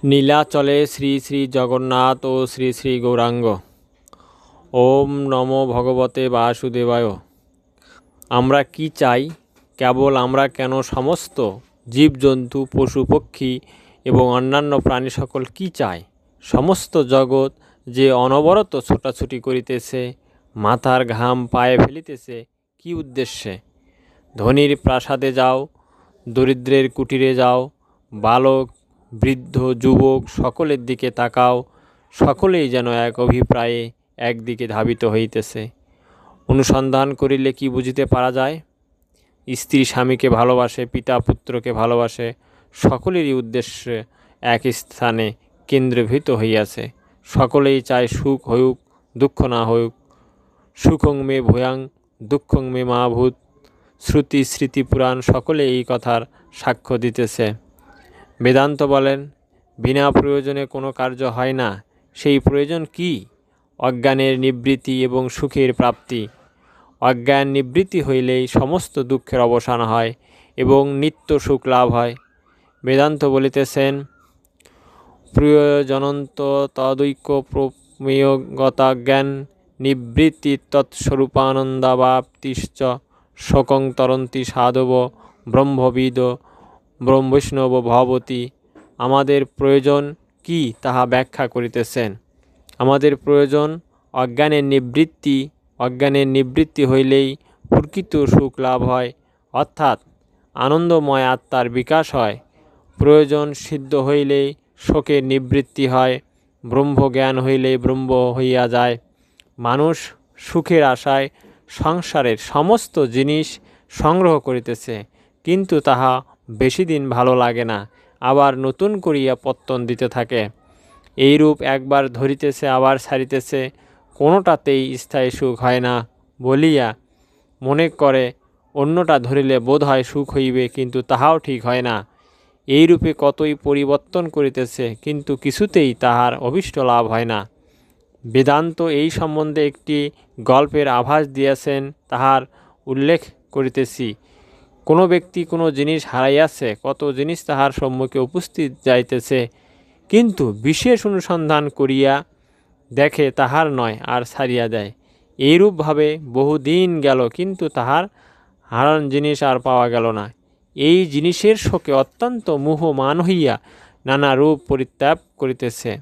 নীলাচলে শ্রী শ্রী জগন্নাথ ও শ্রী শ্রী গৌরাঙ্গ। ওম নমো ভগবতে বাসুদেবায়। আমরা কি চাই? কেবল আমরা কেন? সমস্ত জীবজন্তু, পশু পক্ষী এবং অন্যান্য প্রাণী সকল কি চায়? সমস্ত জগৎ যে অনবরত ছোটাছুটি করিতেছে, মাথার ঘাম পায়ে ফেলিতেছে, কি উদ্দেশ্যে? ধনীর প্রাসাদে যাও, দরিদ্রের কুটিরে যাও, বালক বৃদ্ধ যুবক সকলের দিকে তাকাও, সকলেই যেন এক অভিপ্রায়ে একদিকে ধাবিত হইতেছে। অনুসন্ধান করিলে কি বুঝিতে পারা যায়? স্ত্রী স্বামীকে ভালোবাসে, পিতা পুত্রকে ভালোবাসে, সকলেরই উদ্দেশ্যে এক স্থানে কেন্দ্রীভূত হইয়াছে। সকলেই চায় সুখ হউক, দুঃখ না হউক। সুখং মে ভূয়াং, দুঃখং মে মা ভূত। শ্রুতি স্মৃতি পুরাণ সকলে এই কথার সাক্ষ্য দিতেছে। বেদান্ত বলেন, বিনা প্রয়োজনে কোনো কার্য হয় না। সেই প্রয়োজন কি? অজ্ঞানের নিবৃত্তি এবং সুখের প্রাপ্তি। অজ্ঞান নিবৃত্তি হইলেই সমস্ত দুঃখের অবসান হয় এবং নিত্য সুখ লাভ হয়। বেদান্ত বলিতেছেন, প্রয়োজনন্ত তদৈক্য প্রমেয়গতাজ্ঞান নিবৃত্তি তৎস্বরূপানন্দাবাপ্তিশ্চ শোকং তরন্তি সাধব ব্রহ্মবিদ ব্রহ্মবৈষ্ণব ভবতি। আমাদের প্রয়োজন কি তাহা ব্যাখ্যা করিতেছেন। আমাদের প্রয়োজন অজ্ঞানের নিবৃত্তি। অজ্ঞানের নিবৃত্তি হইলেই প্রকৃত সুখ লাভ হয়, অর্থাৎ আনন্দময় আত্মার বিকাশ হয়। প্রয়োজন সিদ্ধ হইলেই শোকের নিবৃত্তি হয়। ব্রহ্মজ্ঞান হইলেই ব্রহ্ম হইয়া যায়। মানুষ সুখের আশায় সংসারের সমস্ত জিনিস সংগ্রহ করিতেছে, কিন্তু তাহা বেশি দিন ভালো লাগে না, আবার নতুন করিয়া পত্তন দিতে থাকে। এইরূপ একবার ধরিতেছে আবার ছাড়িতেছে, কোনোটাতেই স্থায়ী সুখ হয় না বলিয়া মনে করে অন্যটা ধরিলে বোধ হয় সুখ হইবে, কিন্তু তাহাও ঠিক হয় না। এইরূপে কতই পরিবর্তন করিতেছে, কিন্তু কিছুতেই তাহার অভীষ্ট লাভ হয় না। বেদান্ত এই সম্বন্ধে একটি গল্পের আভাস দিয়েছেন, তাহার উল্লেখ করিতেছি। কোনো ব্যক্তি কোনো জিনিস হারাইয়াছে, কত জিনিস তাহার সম্মুখে উপস্থিত যাইতেছে, কিন্তু বিশেষ অনুসন্ধান করিয়া দেখে তাহার নয়, আর ছাড়িয়া দেয়। এইরূপভাবে বহুদিন গেল, কিন্তু তাহার হারান জিনিস আর পাওয়া গেল না। এই জিনিসের শোকে অত্যন্ত মোহমান হইয়া নানা রূপ পরিত্যাগ করিতেছে।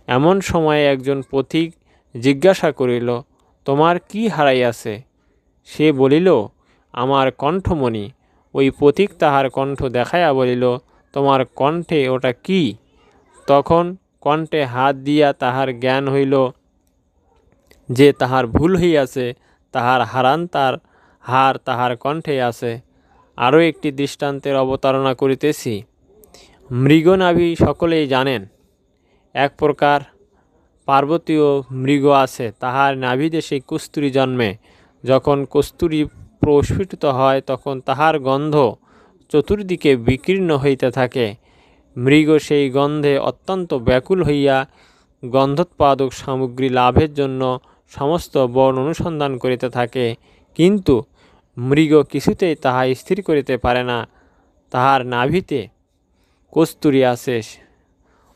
এমন সময়ে একজন পথিক জিজ্ঞাসা করিল, তোমার কি হারাইয়াছে? সে বলিল, আমার কণ্ঠমণি। ওই পথিক তাহার কণ্ঠ দেখাইয়া বলিল, তোমার কণ্ঠে ওটা কি? তখন কণ্ঠে হাত দিয়া তাহার জ্ঞান হইল যে তাহার ভুল হইয়াছে, তাহার হার তাহার কণ্ঠে আছে। আরও একটি দৃষ্টান্তের অবতারণা করিতেছি। মৃগনাভি সকলেই জানেন। এক প্রকার পার্বতীয় মৃগ আছে, তাহার নাভিদেশে কস্তুরী জন্মে। যখন কস্তুরী প্রস্ফুটিত হয়, তখন তাহার গন্ধ চতুর্দিকে বিকীর্ণ হইতে থাকে। মৃগ সেই গন্ধে অত্যন্ত ব্যাকুল হইয়া গন্ধোৎপাদক সামগ্রী লাভের জন্য সমস্ত বন অনুসন্ধান করিতে থাকে, কিন্তু মৃগ কিছুতেই তাহা স্থির করিতে পারে না। তাহার নাভিতে কস্তুরী আছে,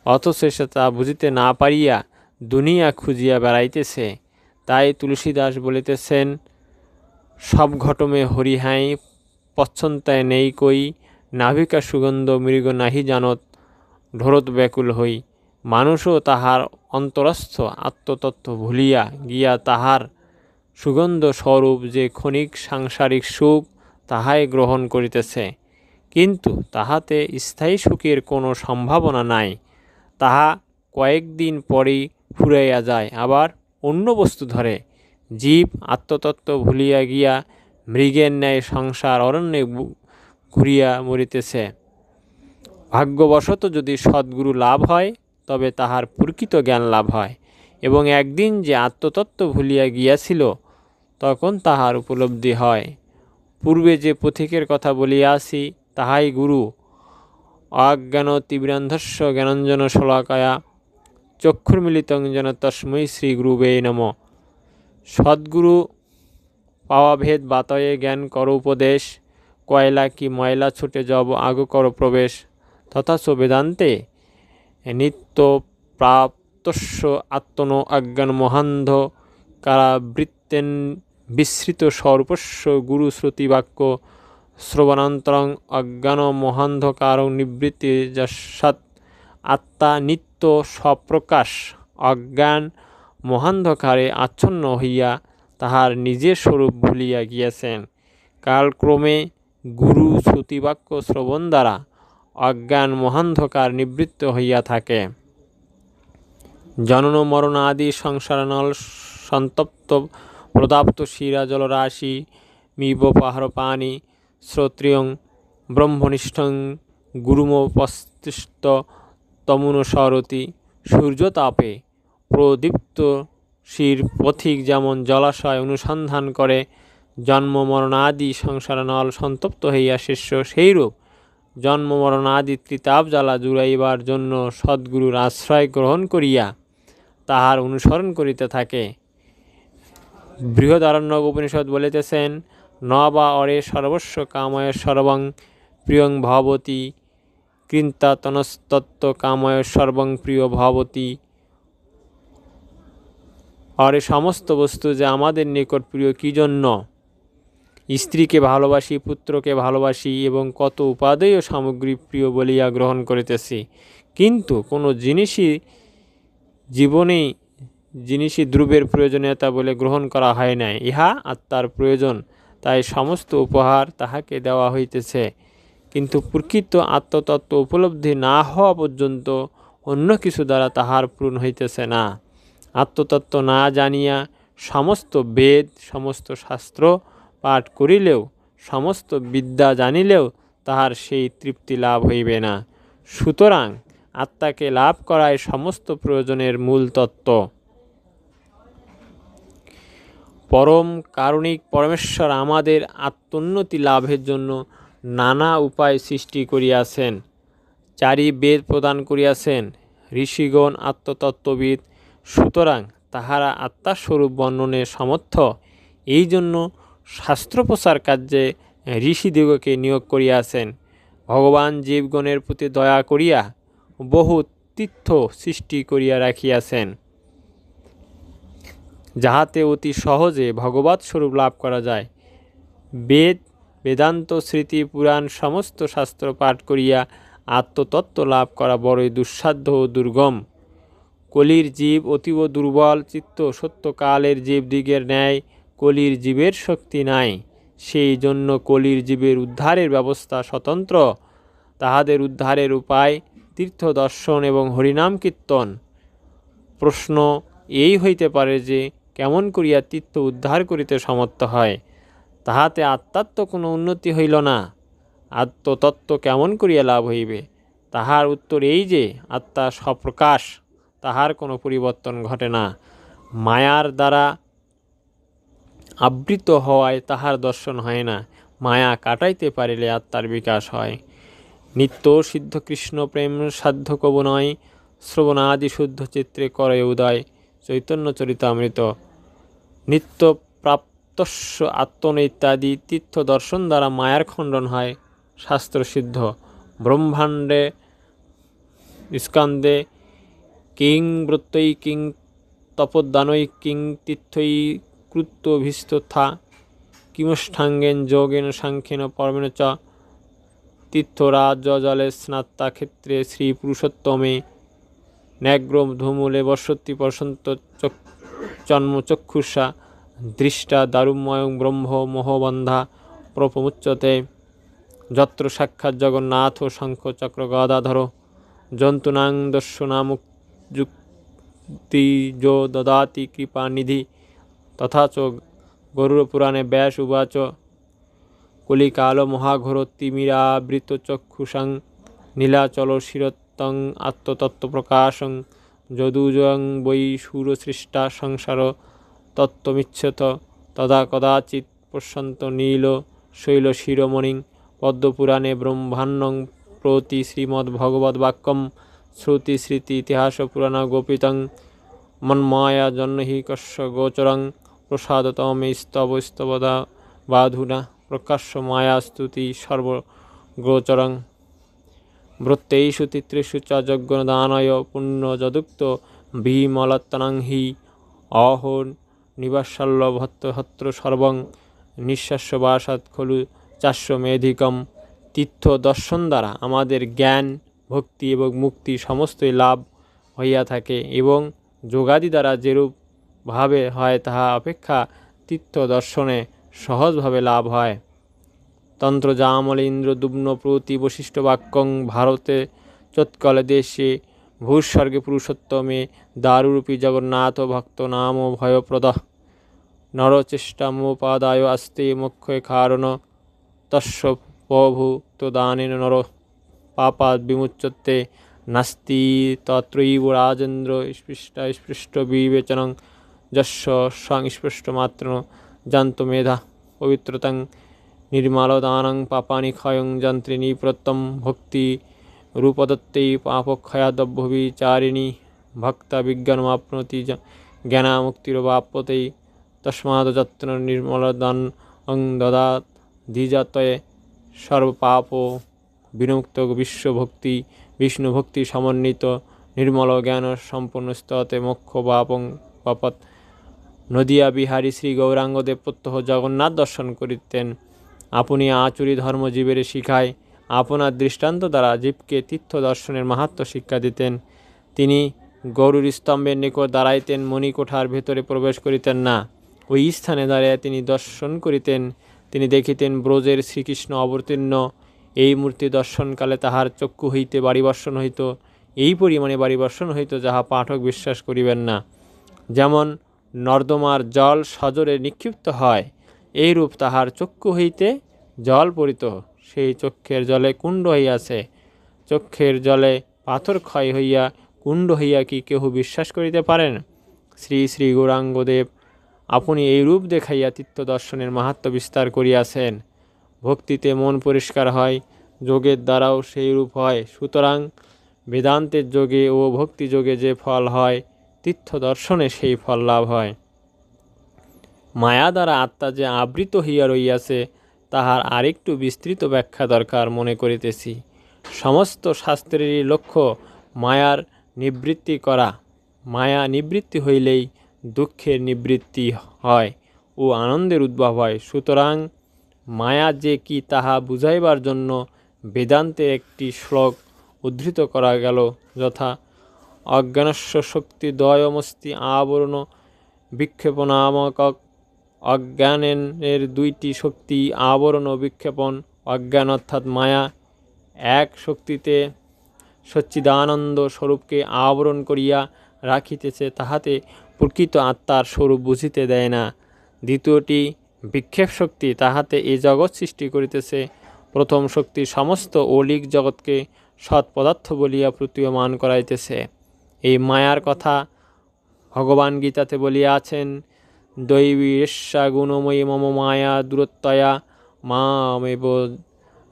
অথচ সে তা বুঝিতে না পারিয়া দুনিয়া খুঁজিয়া বেড়াইতেছে। তাই তুলসীদাস বলিতেছেন, সব ঘটমে হরিহাই পচ্ছন্তায় নেই কই, নাভিকা সুগন্ধ মৃগ নাহি জানত ঢোরত ব্যাকুল হই। মানুষও তাহার অন্তরস্থ আত্মতত্ত্ব ভুলিয়া গিয়া তাহার সুগন্ধ স্বরূপ যে ক্ষণিক সাংসারিক সুখ, তাহাই গ্রহণ করিতেছে, কিন্তু তাহাতে স্থায়ী সুখের কোনো সম্ভাবনা নাই। তাহা কয়েকদিন পরেই ফুরাইয়া যায়, আবার অন্য বস্তু ধরে। জীব আত্মতত্ত্ব ভুলিয়া গিয়া মৃগের ন্যায় সংসার অরণ্যে ঘুরিয়া মরিতেছে। ভাগ্যবশত যদি সদ্গুরু লাভ হয়, তবে তাহার প্রকৃত জ্ঞান লাভ হয়, এবং একদিন যে আত্মতত্ত্ব ভুলিয়া গিয়াছিল, তখন তাহার উপলব্ধি হয়। পূর্বে যে পথিকের কথা বলিয়াছি, তাহাই গুরু। অজ্ঞান তীব্রান্ধস্য জ্ঞানঞ্জন শলাকায়া চক্ষুর্মিলিতং যেন তস্मै শ্রী গুরুবে নমঃ। সদ্গুরু পাওয়া ভেদ বাতয়ে জ্ঞান করো উপদেশ, কয়লা কি ময়লা ছুটে যাব আগু করো প্রবেশ। তথাচ বেদান্তে নিত্য প্রাপ্তস্য আত্মনো অজ্ঞান মহান্ধ কারাবৃত্তেন বিস্মৃত স্বরূপস্য গুরুশ্রুতি বাক্য শ্রবণান্তরং অজ্ঞান মহান্ধকার নিবৃত্তি যৎসাৎ আত্মা নিত্য স্বপ্রকাশ অজ্ঞান মহান্ধকারে আচ্ছন্ন হইয়া তাহার নিজের স্বরূপ ভুলিয়া গিয়াছেন। কালক্রমে গুরু শ্রুতিবাক্য শ্রবণ দ্বারা অজ্ঞান মহান্ধকার নিবৃত্ত হইয়া থাকে। জনন মরণ আদি সংসারনল সন্তপ্ত প্রদাপ্ত শিরা জলরাশি মিব পাহাড় পানি শ্রোত্রিয়ং ব্রহ্মনিষ্ঠং গুরুমোপস্থিত তমুনসরতি সূর্যতাপে প্রদীপ্ত শির পথিক যেমন জলাশয় অনুসন্ধান করে জন্ম মরণাদি সংসারনল সন্তপ্ত হইয়া শিষ্য সেইরূপ জন্ম মরণাদি ত্রিতাপ জ্বালা জুড়াইবার জন্য সদ্গুরুর আশ্রয় গ্রহণ করিয়া তাহার অনুসরণ করিতে থাকে। বৃহদারণ্যক উপনিষদ বলিতেছেন, ন বা অরে সর্বস্ব কাময় সর্বং প্রিয়ং ভবতি কৃন্তাতনস্তত্ত্ব কাময় সর্বং প্রিয় ভবতি। অরে সমস্ত বস্তু যে আমাদের নিকট প্রিয় কী জন্য? স্ত্রীকে ভালোবাসি, পুত্রকে ভালোবাসি এবং কত উপাদেয় সামগ্রী প্রিয় বলিয়া গ্রহণ করিতেছি, কিন্তু কোনো জিনিসই দ্রব্যের প্রয়োজনীয়তা বলে গ্রহণ করা হয় নাই। ইহা আত্মার প্রয়োজন, তাই সমস্ত উপহার তাহাকে দেওয়া হইতেছে। কিন্তু প্রকৃত আত্মতত্ত্ব উপলব্ধি না হওয়া পর্যন্ত অন্য কিছু দ্বারা তাহার পূরণ হইতেছে না। আত্মতত্ত্ব না জানিয়া সমস্ত বেদ, সমস্ত শাস্ত্র পাঠ করিলেও, সমস্ত বিদ্যা জানিলেও তাহার সেই তৃপ্তি লাভ হইবে না। সুতরাং আত্মাকে লাভ করাই সমস্ত প্রয়োজনের মূল তত্ত্ব। পরম কারুণিক পরমেশ্বর আমাদের আত্মোন্নতি লাভের জন্য নানা উপায় সৃষ্টি করিয়াছেন। চারি বেদ প্রদান করিয়াছেন ঋষিগণ আত্মতত্ত্ববিদ, সুতরাং তাহারা আত্মাস্বরূপ বর্ণনে সমর্থ। এই জন্য শাস্ত্রপ্রচার কার্যে ঋষিদিগকে নিয়োগ করিয়াছেন। ভগবান জীবগণের প্রতি দয়া করিয়া বহু তীর্থ সৃষ্টি করিয়া রাখিয়াছেন, যাহাতে অতি সহজে ভগবৎ স্বরূপ লাভ করা যায়। বেদ, বেদান্ত, স্মৃতি, পুরাণ সমস্ত শাস্ত্র পাঠ করিয়া আত্মতত্ত্ব লাভ করা বড়ই দুঃসাধ্য ও দুর্গম। কলির জীব অতীব দুর্বল চিত্ত, সত্যকালের জীবদিগের ন্যায় কলির জীবের শক্তি নাই। সেই জন্য কলির জীবের উদ্ধারের ব্যবস্থা স্বতন্ত্র। তাহাদের উদ্ধারের উপায় তীর্থ দর্শন এবং হরিনাম কীর্তন। প্রশ্ন এই হইতে পারে যে, কেমন করিয়া তীর্থ উদ্ধার করিতে সমর্থ হয়? তাহাতে আত্মার তো কোনো উন্নতি হইল না, আত্মতত্ত্ব কেমন করিয়া লাভ হইবে? তাহার উত্তর এই যে, আত্মা স্বপ্রকাশ, তাহার কোনো পরিবর্তন ঘটে না। মায়ার দ্বারা আবৃত হওয়ায় তাহার দর্শন হয় না। মায়া কাটাইতে পারিলে আত্মার বিকাশ হয়। নিত্য সিদ্ধ কৃষ্ণ প্রেম সাধ্য কবু নয়, শ্রবণাদি শুদ্ধ চিত্রে করে উদয়। চৈতন্য চরিতামৃত। নিত্য প্রাপ্তস্য আত্মন ইত্যাদি তীর্থ দর্শন দ্বারা মায়ার খণ্ডন হয়, শাস্ত্রসিদ্ধ। ব্রহ্মাণ্ডে স্কন্দে কিং ব্রত্যৈ কিং তপোদানৈ কিং তীর্থৈ কৃত্যভিস্তথা কিমষ্ঠাঙ্গেন যোগেন সাংখ্যেন পরমেন চ তীর্থরাজ জলে স্নাত্তা ক্ষেত্রে শ্রী পুরুষোত্তমে ন্যাগ্র ধূমূলে বর্ষতি প্রসন্ত চন্মচক্ষুষা দৃষ্টা দারুময়ং ব্রহ্ম মোহবন্ধা প্রপমুচ্যতে যত্র সাক্ষাৎ জগন্নাথ শঙ্খ চক্র গদাধর জন্তুনাং দর্শনামুক্তি যো দদাতি কৃপা নিধি তথা চ গরুড়পুরাণে ব্যাস উবাচ কলিকাল মহাঘোর তিমিরাবৃত চক্ষুষাং নীলাচল শিরত্তং আত্মতত্ত্বপ্রকাশং যদুজং বৈ সুরসৃষ্টা সংসার তত্ত্বমিচ্ছত তদা কদাচিৎ পশ্যন্ত নীল শৈল শিরোমণিং পদ্মপুরাণে ব্রহ্মাণ্ডং প্রতি শ্রীমদ্ভগবদ্বাক্যম শ্রুতি স্মৃতি ইতিহাস পুরাণ গোপিতং মন্মায়া জন্মহি কস্য গোচরং প্রসাদতমে স্তব স্তবদা বাধুনা প্রকাশ্য মায়া স্তুতি সর্বগোচরং। ব্রত্যেষু তিত্রেষু চ যজ্ঞদানয় পুণ্যযদুক্ত বিমলত্তনং হি অহো নিবাসাল্য ভত্তহত্র সর্বং নিঃশ্বাসবাসাৎ খলু চাস্যমেধিকম। তীর্থ দর্শন দ্বারা আমাদের জ্ঞান, ভক্তি এবং মুক্তি সমস্তই লাভ হইয়া থাকে, এবং যোগাদি দ্বারা যেরূপভাবে হয় তাহা অপেক্ষা তীর্থ দর্শনে সহজভাবে লাভ হয়। তন্ত্র জামলে ইন্দ্র দুম্ন প্রতি বশিষ্ঠ বাক্যং ভারতে চৎকলে দেশে ভূস্বর্গে পুরুষোত্তমে দারুরূপী জগন্নাথ ভক্ত নাম ভয়প্রদ নরচেষ্টামোপাদায় আস্তে মোক্ষয় কারণ তস্য প্রভূত দানেন নর পাপাদ বিমুচ্যতে নাস্তি তত্রৈব রাজেন্দ্র স্পৃষ্ট বিবেচনং যস্য সংস্পৃষ্ট মাত্র জান্ত মেধা পবিত্রতাং নির্মলদানং পাপানি ক্ষয়ং যন্ত্রে নিপ্রত্যম ভক্তি রূপদত্তেই পাপক্ষয়াদব্যবিচারিণী ভক্তা বিজ্ঞানমাপ্নোতি জ্ঞানামুক্তিরবাপ্যতেই তস্মাদ যত্ন নির্মলদান অং দদাত দ্বিজাতয়ে সর্বপাপ বিনুক্ত বিশ্বভক্তি বিষ্ণুভক্তি সমন্বিত নির্মল জ্ঞান সম্পূর্ণ স্ততে মোক্ষ বাপং পাপত। নদিয়া বিহারী শ্রী গৌরাঙ্গদেব প্রত্যহ জগন্নাথ দর্শন করিতেন। আপনি আচুরি ধর্ম জীবের শিখায় আপনার দৃষ্টান্ত দ্বারা জীবকে তীর্থ দর্শনের মাহাত্ম্য শিক্ষা দিতেন। তিনি গরুর স্তম্ভের নিকট দাঁড়াইতেন, মণিকোঠার ভেতরে প্রবেশ করিতেন না। ওই স্থানে দাঁড়াইয়া তিনি দর্শন করিতেন। তিনি দেখিতেন ব্রজের শ্রীকৃষ্ণ অবতীর্ণ। এই মূর্তি দর্শনকালে তাহার চক্ষু হইতে বাড়িবর্ষণ হইত, এই পরিমাণে বাড়িবর্ষণ হইত যাহা পাঠক বিশ্বাস করিবেন না। যেমন নর্দমার জল সজোরে নিক্ষিপ্ত হয়, এইরূপ তাহার চক্ষু হইতে জল পড়িত। সেই চক্ষের জলে কুণ্ড হইয়াছে। চক্ষের জলে পাথর ক্ষয় হইয়া কুণ্ড হইয়া কি কেহ বিশ্বাস করিতে পারেন? শ্রী শ্রী গৌরাঙ্গদেব আপনি এই রূপ দেখাইয়া তীর্থ দর্শনের মাহাত্ম্য বিস্তার করিয়াছেন। ভক্তিতে মন পরিষ্কার হয়, যোগের দ্বারাও সেই রূপ হয়। সুতরাং বেদান্তের যোগে ও ভক্তি যোগে যে ফল হয়, তীর্থ দর্শনে সেই ফল লাভ হয়। মায়া দ্বারা আত্মা যে আবৃত হইয়া রইয়াছে, তাহার আরেকটু বিস্তৃত ব্যাখ্যা দরকার মনে করিতেছি। সমস্ত শাস্ত্রেরই লক্ষ্য মায়ার নিবৃত্তি করা। মায়া নিবৃত্তি হইলেই দুঃখের নিবৃত্তি হয় ও আনন্দের উদ্ভব হয়। সুতরাং মায়া যে কি তাহা বুঝাইবার জন্য বেদান্তের একটি শ্লোক উদ্ধৃত করা গেল, যথা অজ্ঞানস্য শক্তি দ্বয়মস্তি আবরণ বিক্ষেপনামক। অজ্ঞানের দুইটি শক্তি, আবরণ ও বিক্ষেপণ। অজ্ঞান অর্থাৎ মায়া এক শক্তিতে সচ্চিদানন্দ স্বরূপকে আবরণ করিয়া রাখিতেছে, তাহাতে প্রকৃত আত্মার স্বরূপ বুঝিতে দেয় না। দ্বিতীয়টি বিক্ষেপ শক্তি, তাহাতে এই জগৎ সৃষ্টি করিতেছে। প্রথম শক্তি সমস্ত অলিক জগৎকে সৎ পদার্থ বলিয়া প্রতীয়মান করাইতেছে। এই মায়ার কথা ভগবান গীতাতে বলিয়াছেন, দৈবী ঈর্ষা গুণময়ী মম মায়া দূরত্বয়া মামেব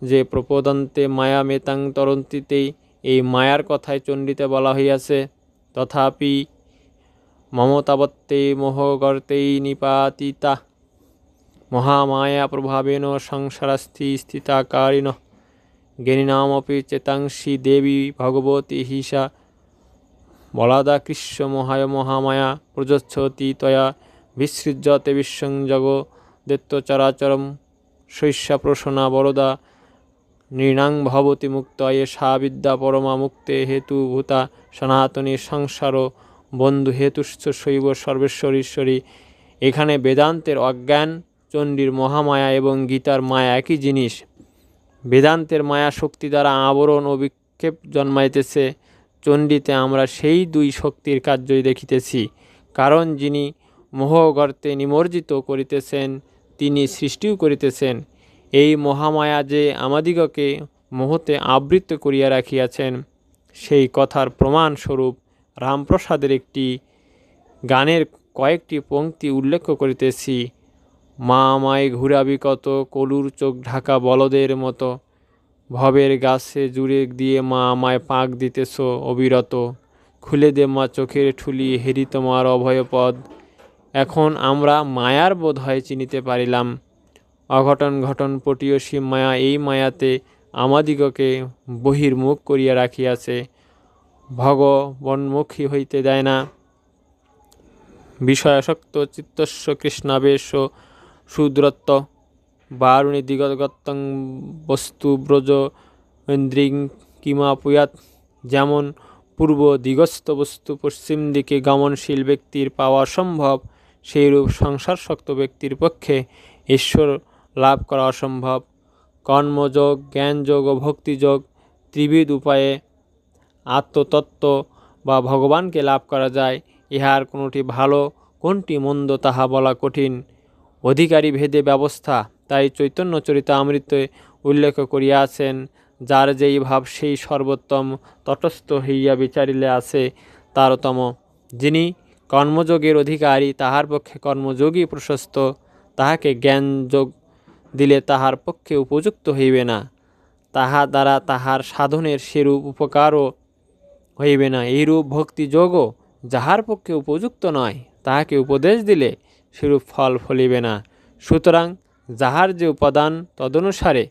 যে প্রপদন্তে মায়া মেতাং তরন্তিতে। এই মায়ার কথায় চণ্ডীতে বলা হইয়াছে, তথাপি মমতাবত্তে মোহগর্তেই নিপাতিতা মহামায়া প্রভাবেন সংসারস্থি স্থিতাকারিণ জ্ঞানিনামপি চেতাংসি দেবী ভগবতী হিসা বলাদাকৃষ্য মহায় মহামায়া প্রযচ্ছতি তয়া বিসৃজ্যতে বিশ্বং জগদেত্য চরাচরম শৈষ্যাপ্রসনা বরদা নৃণাং ভবতি মুক্ত এষা বিদ্যা পরমা মুক্তে হেতুভূতা সনাতনী সংসার বন্ধু হেতুশ্চ শৈব সর্বেশ্বরীশ্বরী। এখানে বেদান্তের অজ্ঞান, চণ্ডীর মহামায়া এবং গীতার মায়া একই জিনিস। বেদান্তের মায়া শক্তি দ্বারা আবরণ ও বিক্ষেপ জন্মাইতেছে। চণ্ডীতে আমরা সেই দুই শক্তির কার্যই দেখিতেছি। কারণ যিনি মোহগর্তে নিমজ্জিত করিতেছেন, তিনি সৃষ্টিও করিতেছেন। এই মহামায়া যে আমাদিগকে মোহতে আবৃত করিয়া রাখিয়াছেন, সেই কথার প্রমাণস্বরূপ রামপ্রসাদের একটি গানের কয়েকটি পংক্তি উল্লেখ করিতেছি। মা আমায় ঘুরাবি কত, কলুর চোখ ঢাকা বলদের মতো, ভবের গাছে জুড়ে দিয়ে মা আমায় পাক দিতেছ অবিরত, খুলে দে মা চোখের ঠুলি, হেরি তোমার অভয়পদ। এখন আমরা মায়ার বোধ হয় চিনিতে পারিলাম। অঘটন ঘটন পটীয়সী মায়া, এই মায়াতে আমাদিগকে বহির্মুখ করিয়া রাখিয়াছে, ভগবন্মুখী হইতে দেয় না। বিষয়াসক্ত চিত্তস্য কৃষ্ণাবেশ সুদূরত্ব বারুণী দিগগতং বস্তু ব্রজ ইন্দ্রিং কিমাপুয়াত। যেমন পূর্ব দিগস্থ বস্তু পশ্চিম দিকে গমনশীল ব্যক্তির পাওয়া সম্ভব, সেইরূপ সংসারশক্ত ব্যক্তির পক্ষে ঈশ্বর লাভ করা অসম্ভব। কর্মযোগ, জ্ঞানযোগ ও ভক্তিযোগ ত্রিবিধ উপায়ে আত্মতত্ত্ব বা ভগবানকে লাভ করা যায়। ইহার কোনটি ভালো কোনটি মন্দ তাহা বলা কঠিন, অধিকারী ভেদে ব্যবস্থা। তাই চৈতন্য চরিতামৃতে উল্লেখ করিয়াছেন, যার যেই ভাব সেই সর্বোত্তম, তটস্থ হইয়া বিচারিলে আছে তারতম। যিনি কর্মযোগের অধিকারী তাহার পক্ষে কর্মযোগই প্রশস্ত, তাহাকে জ্ঞানযোগ দিলে তাহার পক্ষে উপযুক্ত হইবে না, তাহা দ্বারা তাহার সাধনের সেরূপ উপকারও হইবে না। এইরূপ ভক্তিযোগও যাহার পক্ষে উপযুক্ত নয়, তাহাকে উপদেশ দিলে সেরূপ ফল ফলিবে না। সুতরাং যাহার যে উপাদান তদনুসারে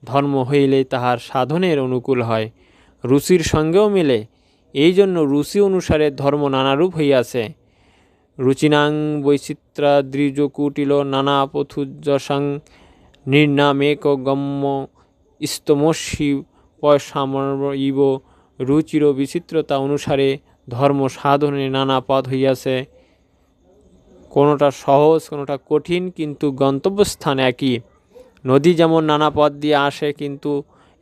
ধর্ম হইলেই তাহার সাধনের অনুকূল হয়, রুচির সঙ্গেও মিলে। এই জন্য রুচি অনুসারে ধর্ম নানারূপ হইয়াছে। রুচিনাং বৈচিত্রাদ্রিজ কুটিল নানা পথুযশাং নির্নামেক গম্য স্তমস্যি পয়সামইব। রুচির বিচিত্রতা অনুসারে ধর্ম সাধনের নানা পথ হইয়াছে, কোনোটা সহজ কোনোটা কঠিন, কিন্তু গন্তব্যস্থান একই। নদী যেমন নানা পথ দিয়ে আসে, কিন্তু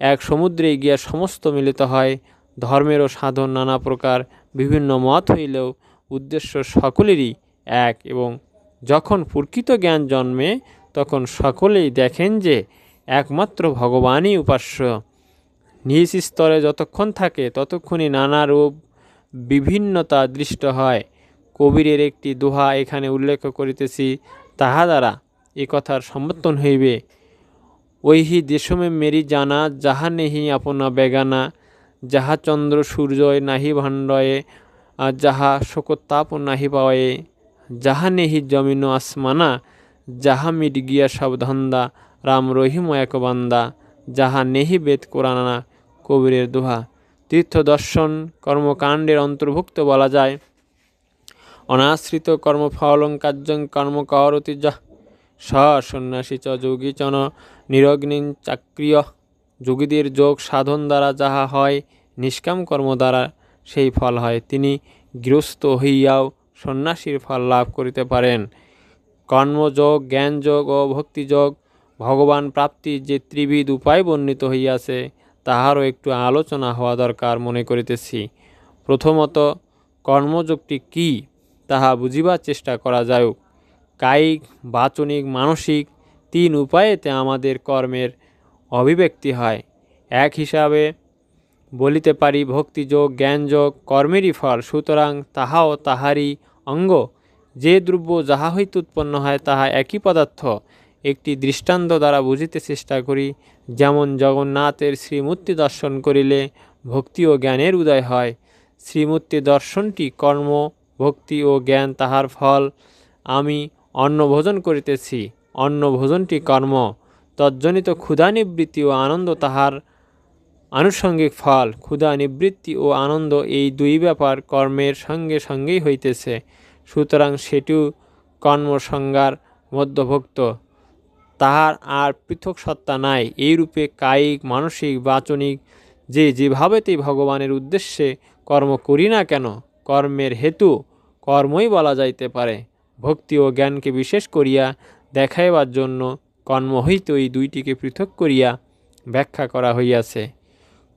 এক সমুদ্রে গিয়া সমস্ত মিলিত হয়। ধর্মেরও সাধন নানা প্রকার, বিভিন্ন মত হইলেও উদ্দেশ্য সকলেরই এক। এবং যখন প্রকৃত জ্ঞান জন্মে, তখন সকলেই দেখেন যে একমাত্র ভগবানই উপাস্য। নিজ স্তরে যতক্ষণ থাকে, ততক্ষণই নানা রূপ বিভিন্নতা দৃষ্ট হয়। কবিরের একটি দোহা এখানে উল্লেখ করিতেছি, তাহা দ্বারা এ কথার সমর্থন হইবে। ওইহি দেশমে মেরি জানা, যাহা নেহি আপনা বেগানা। যাহা চন্দ্র সূর্যয় নাহি ভাণ্ডয়ে, যাহা শোকতাপ নাহি পাওয়ে। যাহা নেহি জমিন আসমানা, যাহা মিট গিয়া সব ধান্দা। রাম রহিম এক বান্দা, যাহা নেহি বেদ কোরআনা। কবিরের দোহা। তীর্থ দর্শন কর্মকাণ্ডের অন্তর্ভুক্ত বলা যায়। অনাশ্রিত কর্মফলং কার্যং কর্ম করতি যঃ, স সন্ন্যাসী চ যোগী চন নিরগ্নিং চাক্রিয়। যোগীদের যোগ সাধন দ্বারা যাহা হয়, নিষ্কাম কর্ম দ্বারা সেই ফল হয়। তিনি গৃহস্থ হইয়াও সন্ন্যাসীর ফল লাভ করিতে পারেন। কর্মযোগ, জ্ঞানযোগ ও ভক্তিযোগ ভগবান প্রাপ্তির যে ত্রিবিধ উপায় বর্ণিত হইয়াছে, তাহারও একটু আলোচনা হওয়া দরকার মনে করিতেছি। প্রথমত কর্মযোগটি কি, তাহা বুঝিবার চেষ্টা করা যাউক। কায়িক, বাচনিক, মানসিক তিন উপায়েতে আমাদের কর্মের অভিব্যক্তি হয়। এক হিসাবে বলিতে পারি ভক্তিযোগ, জ্ঞানযোগ কর্মেরই ফল, সুতরাং তাহাও তাহারই অঙ্গ। যে দ্রব্য যাহা হইতে উৎপন্ন হয়, তাহা একই পদার্থ। একটি দৃষ্টান্ত দ্বারা বুঝিতে চেষ্টা করি। যেমন জগন্নাথের শ্রীমূর্তি দর্শন করিলে ভক্তি ও জ্ঞানের উদয় হয়। শ্রীমূর্তি দর্শনটি কর্ম, ভক্তি ও জ্ঞান তাহার ফল। আমি অন্ন ভোজন করিতেছি, অন্ন ভোজনটি কর্ম। তজ্জনিত ক্ষুধা নিবৃত্তি ও আনন্দ তাহার আনুষঙ্গিক ফল। ক্ষুধা নিবৃত্তি ও আনন্দ এই দুই ব্যাপার কর্মের সঙ্গে সঙ্গেই হইতেছে, সুতরাং সেটিও কর্মসংজ্ঞার মধ্যভুক্ত, তাহার আর পৃথক সত্তা নাই। এইরূপে কায়িক, মানসিক, বাচনিক যে যেভাবেতেই ভগবানের উদ্দেশ্যে কর্ম করি না কেন, কর্মের হেতু কর্মই বলা যাইতে পারে। ভক্তি ও জ্ঞানকে বিশেষ করিয়া দেখাইবার জন্য কর্ম হইতে এই দুইটিকে পৃথক করিয়া ব্যাখ্যা করা হইয়াছে।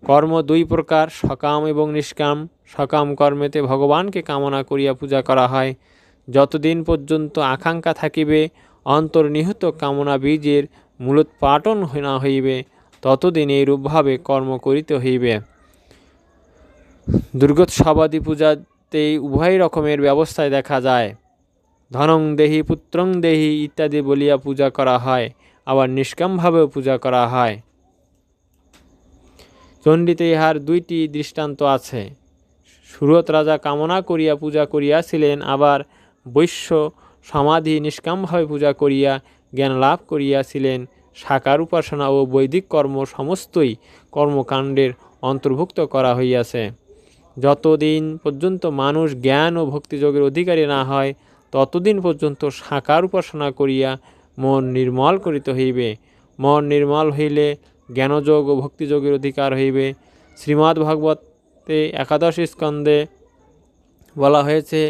কর্ম দুই প্রকার, সকাম এবং নিষ্কাম। সকাম কর্মেতে ভগবানকে কামনা করিয়া পূজা করা হয়। যতদিন পর্যন্ত আকাঙ্ক্ষা থাকিবে অন্তর্নিহিত কামনা বীজের মূলোৎপাটন না হইবে, ততদিন এইরূপভাবে কর্ম করিতে হইবে। দুর্গোৎসবাদি পূজাতেই উভয় রকমের ব্যবস্থায় দেখা যায়। ধনং দেহি, পুত্রং দেহি ইত্যাদি বলিয়া পূজা করা হয়, আবার নিষ্কামভাবেও পূজা করা হয়। চণ্ডীতে ইহার দুইটি দৃষ্টান্ত আছে। সুরত রাজা কামনা করিয়া পূজা করিয়াছিলেন, আবার বৈশ্য সমাধি নিষ্কামভাবে পূজা করিয়া জ্ঞান লাভ করিয়াছিলেন। সাকার উপাসনা ও বৈদিক কর্ম সমস্তই কর্মকাণ্ডের অন্তর্ভুক্ত করা হইয়াছে। যতদিন পর্যন্ত মানুষ জ্ঞান ও ভক্তিযোগের অধিকারী না হয়, ততদিন পর্যন্ত সাকার উপাসনা করিয়া মন নির্মল করিতে হইবে। মন নির্মল হইলে জ্ঞানযোগ ও ভক্তিযোগের অধিকার হইবে। শ্রীমদ্ ভাগবতে 11 স্কন্ধে বলা হয়েছে,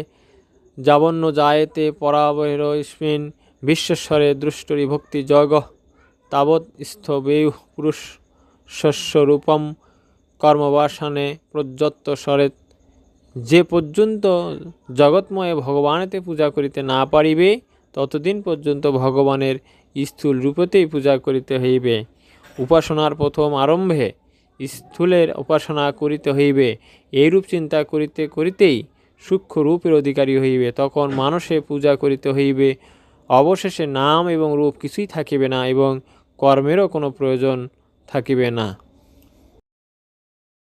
যাবন্ন জায়েতে পরাবরস্মিন বিশ্বেশ্বরে দৃষ্টরি ভক্তি যোগ তাবৎ স্থবেয়ু পুরুষস্বরূপম কর্মবাসনে প্রযত্ত সরেত। যে পর্যন্ত জগৎময়ে ভগবানেতে পূজা করিতে না পারিবে, ততদিন পর্যন্ত ভগবানের স্থূল রূপতেই পূজা করিতে হইবে। উপাসনার প্রথম আরম্ভে স্থূলের উপাসনা করিতে হইবে। এইরূপ চিন্তা করিতে করিতেই সূক্ষ্ম রূপের অধিকারী হইবে। তখন মানুষে পূজা করিতে হইবে। অবশেষে নাম এবং রূপ কিছুই থাকিবে না এবং কর্মেরও কোনো প্রয়োজন থাকিবে না।